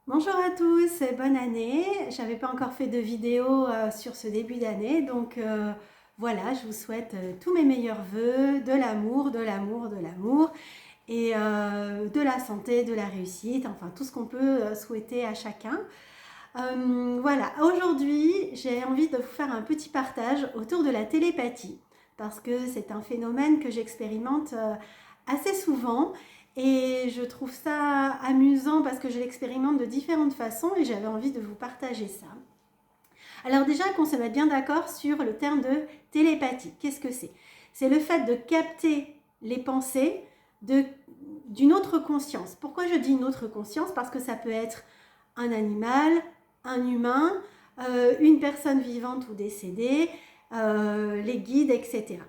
Bonjour à tous et bonne année. J'avais pas encore fait de vidéo sur ce début d'année, donc voilà, je vous souhaite tous mes meilleurs vœux, de l'amour, de l'amour, de l'amour et de la santé, de la réussite, enfin tout ce qu'on peut souhaiter à chacun. Voilà, aujourd'hui j'ai envie de vous faire un petit partage autour de la télépathie parce que c'est un phénomène que j'expérimente assez souvent et je trouve ça amusant parce que je l'expérimente de différentes façons et j'avais envie de vous partager ça. Alors déjà qu'on se mette bien d'accord sur le terme de télépathie, qu'est-ce que c'est? C'est le fait de capter les pensées de, d'une autre conscience. Pourquoi je dis une autre conscience? Parce que ça peut être un animal, un humain, une personne vivante ou décédée, les guides, etc.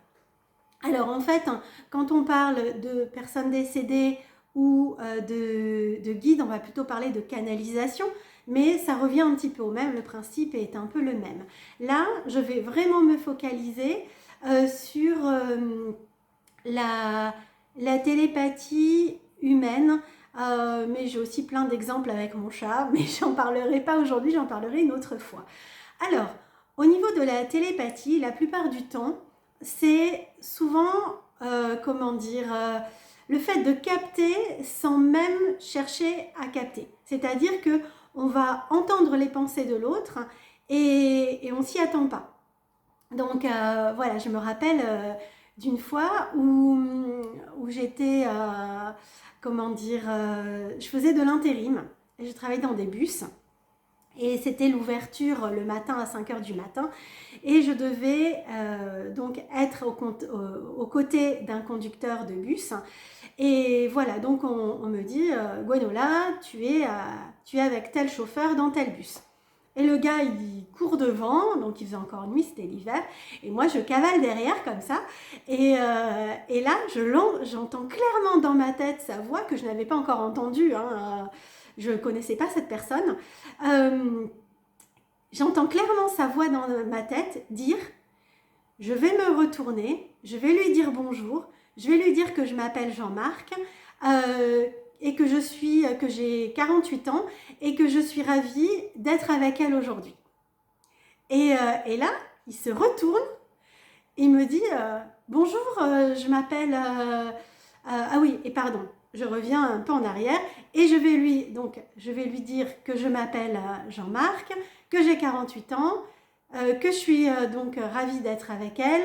Alors en fait, quand on parle de personnes décédées ou de guides, on va plutôt parler de canalisation, mais ça revient un petit peu au même, le principe est un peu le même. Là, je vais vraiment me focaliser sur la, la télépathie humaine, mais j'ai aussi plein d'exemples avec mon chat, mais j'en parlerai pas aujourd'hui, j'en parlerai une autre fois. Alors, au niveau de la télépathie, la plupart du temps, c'est souvent, comment dire, le fait de capter sans même chercher à capter. C'est-à-dire que on va entendre les pensées de l'autre et on s'y attend pas. Donc voilà, je me rappelle d'une fois où j'étais, comment dire, je faisais de l'intérim. Je travaillais dans des bus. Et c'était l'ouverture le matin à 5 heures du matin. Et je devais donc être aux côtés d'un conducteur de bus. Et voilà, donc on me dit, Gwenola, tu es avec tel chauffeur dans tel bus. Et le gars, il court devant, donc il faisait encore nuit, c'était l'hiver, et moi je cavale derrière comme ça, et là j'entends clairement dans ma tête sa voix que je n'avais pas encore entendue, hein, je ne connaissais pas cette personne. Euh, J'entends clairement sa voix dans ma tête dire je vais me retourner, je vais lui dire bonjour, je vais lui dire que je m'appelle Jean-Marc et que j'ai 48 ans et que je suis ravie d'être avec elle aujourd'hui. Et là, il se retourne, il me dit bonjour, je m'appelle ah oui, et pardon, je reviens un peu en arrière et je vais lui dire que je m'appelle Jean-Marc, que j'ai 48 ans, que je suis donc ravie d'être avec elle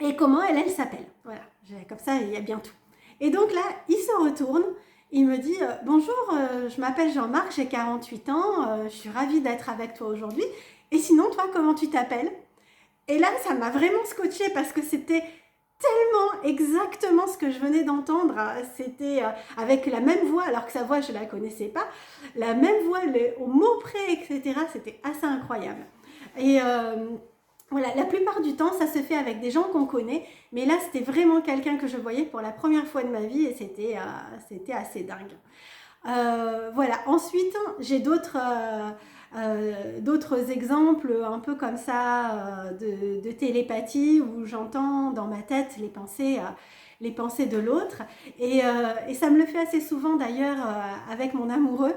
et comment elle s'appelle. Voilà, comme ça il y a bien tout. Et donc là, il se retourne, il me dit bonjour, je m'appelle Jean-Marc, j'ai 48 ans, je suis ravie d'être avec toi aujourd'hui. Et sinon, toi, comment tu t'appelles? Et là, ça m'a vraiment scotché parce que c'était tellement exactement ce que je venais d'entendre. C'était avec la même voix, alors que sa voix, je ne la connaissais pas. La même voix, au mot près, etc. C'était assez incroyable. Et voilà, la plupart du temps, ça se fait avec des gens qu'on connaît. Mais là, c'était vraiment quelqu'un que je voyais pour la première fois de ma vie et c'était assez dingue. Voilà. Ensuite, j'ai d'autres exemples un peu comme ça de télépathie où j'entends dans ma tête les pensées de l'autre et ça me le fait assez souvent d'ailleurs avec mon amoureux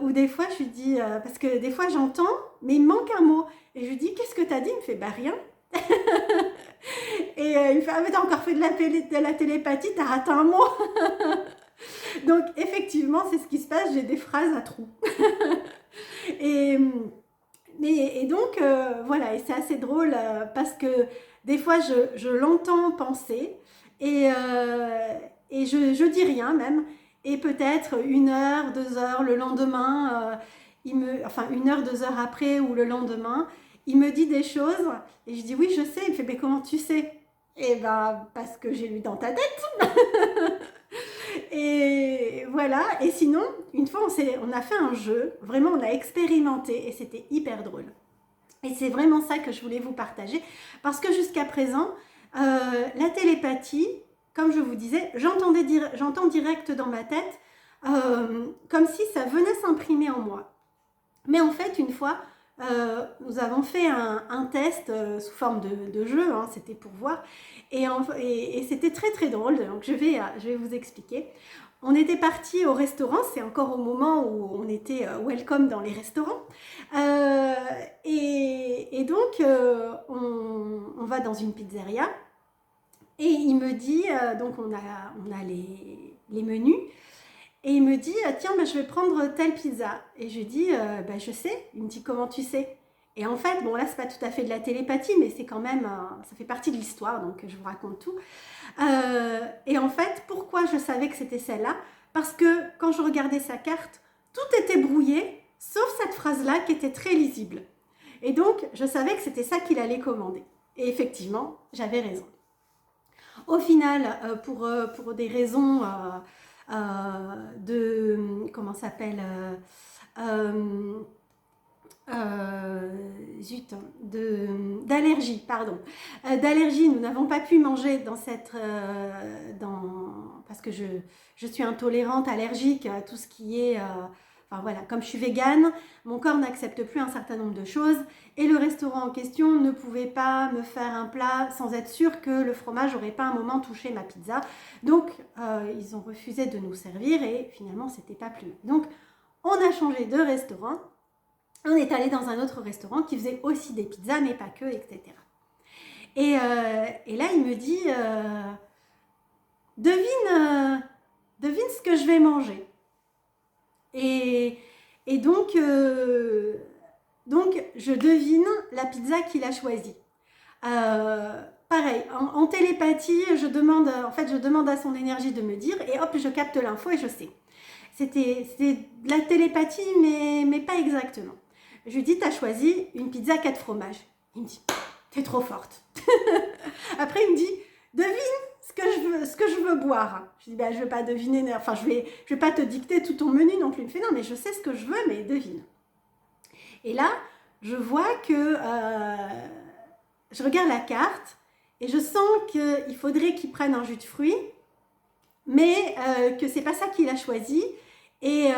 où des fois je lui dis parce que des fois j'entends mais il me manque un mot et je lui dis qu'est-ce que t'as dit, il me fait bah rien. Et il me fait ah mais t'as encore fait de la télépathie, t'as raté un mot. Donc effectivement c'est ce qui se passe, j'ai des phrases à trous. Et, et donc, voilà, et c'est assez drôle parce que des fois, je l'entends penser et je dis rien même. Et peut-être 1 heure, 2 heures, le lendemain, enfin 1 heure, 2 heures après ou le lendemain, il me dit des choses et je dis oui, je sais. Il me fait mais comment tu sais? Et ben parce que j'ai lu dans ta tête. Et voilà, et sinon, une fois on a fait un jeu, vraiment on a expérimenté et c'était hyper drôle. Et c'est vraiment ça que je voulais vous partager, parce que jusqu'à présent, la télépathie, comme je vous disais, j'entends direct dans ma tête, comme si ça venait s'imprimer en moi. Mais en fait, une fois, nous avons fait un test sous forme de jeu, hein, c'était pour voir, et c'était très très drôle, donc je vais vous expliquer. On était parti au restaurant, c'est encore au moment où on était welcome dans les restaurants. Et donc, on va dans une pizzeria et il me dit, donc on a les menus, et il me dit, tiens, bah, je vais prendre telle pizza. Et je lui dis, bah, je sais. Il me dit, comment tu sais? Et en fait, bon là, c'est pas tout à fait de la télépathie, mais c'est quand même, ça fait partie de l'histoire, donc je vous raconte tout. Et en fait, pourquoi je savais que c'était celle-là? Parce que quand je regardais sa carte, tout était brouillé, sauf cette phrase-là qui était très lisible. Et donc, je savais que c'était ça qu'il allait commander. Et effectivement, j'avais raison. Au final, pour des raisons comment ça s'appelle zut, d'allergie, pardon. D'allergie, nous n'avons pas pu manger dans parce que je suis intolérante, allergique à tout ce qui est... enfin voilà, comme je suis végane, mon corps n'accepte plus un certain nombre de choses et le restaurant en question ne pouvait pas me faire un plat sans être sûr que le fromage n'aurait pas un moment touché ma pizza. Donc, ils ont refusé de nous servir et finalement, c'était pas plus mal. Donc, on a changé de restaurant. On est allé dans un autre restaurant qui faisait aussi des pizzas, mais pas que, etc. Et là, il me dit, devine ce que je vais manger. Et donc, je devine la pizza qu'il a choisie. Pareil, en télépathie, je demande à son énergie de me dire, et hop, je capte l'info et je sais. C'était de la télépathie, mais pas exactement. Je lui dis, t'as choisi une pizza 4 fromages. Il me dit, t'es trop forte. Après, il me dit, devine ce que je veux boire. Je dis, bah, je ne vais pas deviner, enfin, je vais pas te dicter tout ton menu non plus. Il me fait, non, mais je sais ce que je veux, mais devine. Et là, je vois que je regarde la carte et je sens qu'il faudrait qu'il prenne un jus de fruits, mais que c'est pas ça qu'il a choisi et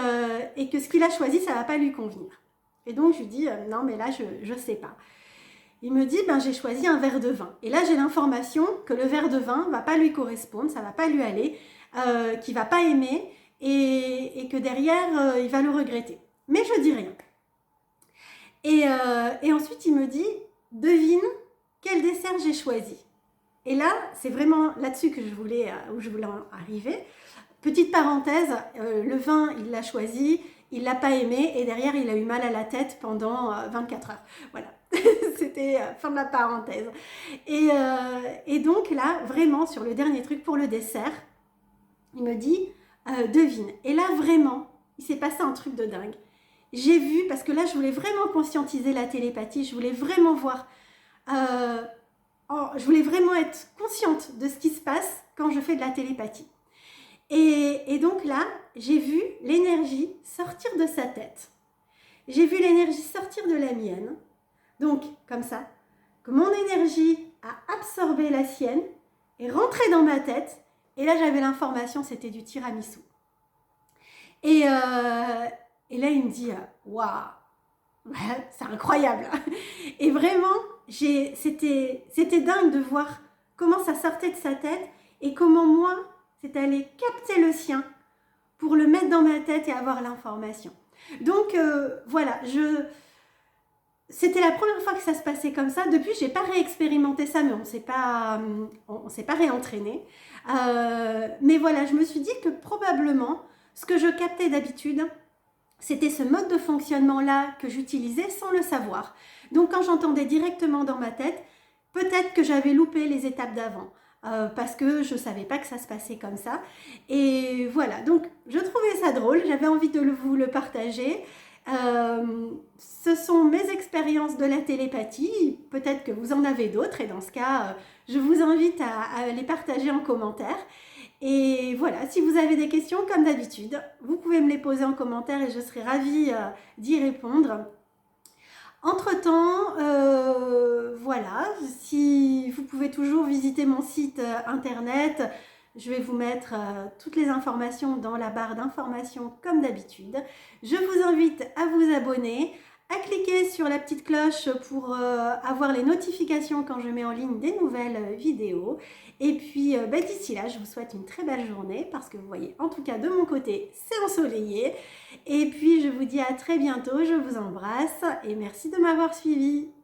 que ce qu'il a choisi, ça va pas lui convenir. Et donc, je lui dis, non, mais là, je sais pas. Il me dit, ben, j'ai choisi un verre de vin. Et là, j'ai l'information que le verre de vin va pas lui correspondre, ça va pas lui aller, qu'il va pas aimer et que derrière, il va le regretter. Mais je dis rien. Et ensuite, il me dit, devine quel dessert j'ai choisi. Et là, c'est vraiment là-dessus que où je voulais en arriver. Petite parenthèse, le vin, il l'a choisi, il l'a pas aimé et derrière, il a eu mal à la tête pendant 24 heures. Voilà, c'était fin de la parenthèse. Et donc là, vraiment, sur le dernier truc pour le dessert, il me dit, devine. Et là, vraiment, il s'est passé un truc de dingue. J'ai vu, parce que là, je voulais vraiment conscientiser la télépathie, je voulais vraiment voir... je voulais vraiment être consciente de ce qui se passe quand je fais de la télépathie. Et donc là, j'ai vu l'énergie sortir de sa tête. J'ai vu l'énergie sortir de la mienne. Donc, comme ça, que mon énergie a absorbé la sienne et rentré dans ma tête. Et là, j'avais l'information, c'était du tiramisu. Et là, il me dit, waouh, c'est incroyable. Et vraiment, c'était dingue de voir comment ça sortait de sa tête et comment moi, c'est allé capter le sien pour le mettre dans ma tête et avoir l'information. Donc, voilà, c'était la première fois que ça se passait comme ça. Depuis, je n'ai pas réexpérimenté ça, mais on ne s'est pas réentraîné. Mais voilà, je me suis dit que probablement, ce que je captais d'habitude, c'était ce mode de fonctionnement-là que j'utilisais sans le savoir. Donc, quand j'entendais directement dans ma tête, peut-être que j'avais loupé les étapes d'avant. Parce que je ne savais pas que ça se passait comme ça. Et voilà, donc je trouvais ça drôle, j'avais envie de vous le partager. Ce sont mes expériences de la télépathie, peut-être que vous en avez d'autres, et dans ce cas, je vous invite à les partager en commentaire. Et voilà, si vous avez des questions, comme d'habitude, vous pouvez me les poser en commentaire et je serai ravie d'y répondre. Entre-temps, voilà, si vous pouvez toujours visiter mon site internet, je vais vous mettre toutes les informations dans la barre d'informations comme d'habitude. Je vous invite à vous abonner, à cliquer sur la petite cloche pour avoir les notifications quand je mets en ligne des nouvelles vidéos. Et puis d'ici là, je vous souhaite une très belle journée parce que vous voyez, en tout cas de mon côté, c'est ensoleillé. Et puis je vous dis à très bientôt, je vous embrasse et merci de m'avoir suivi.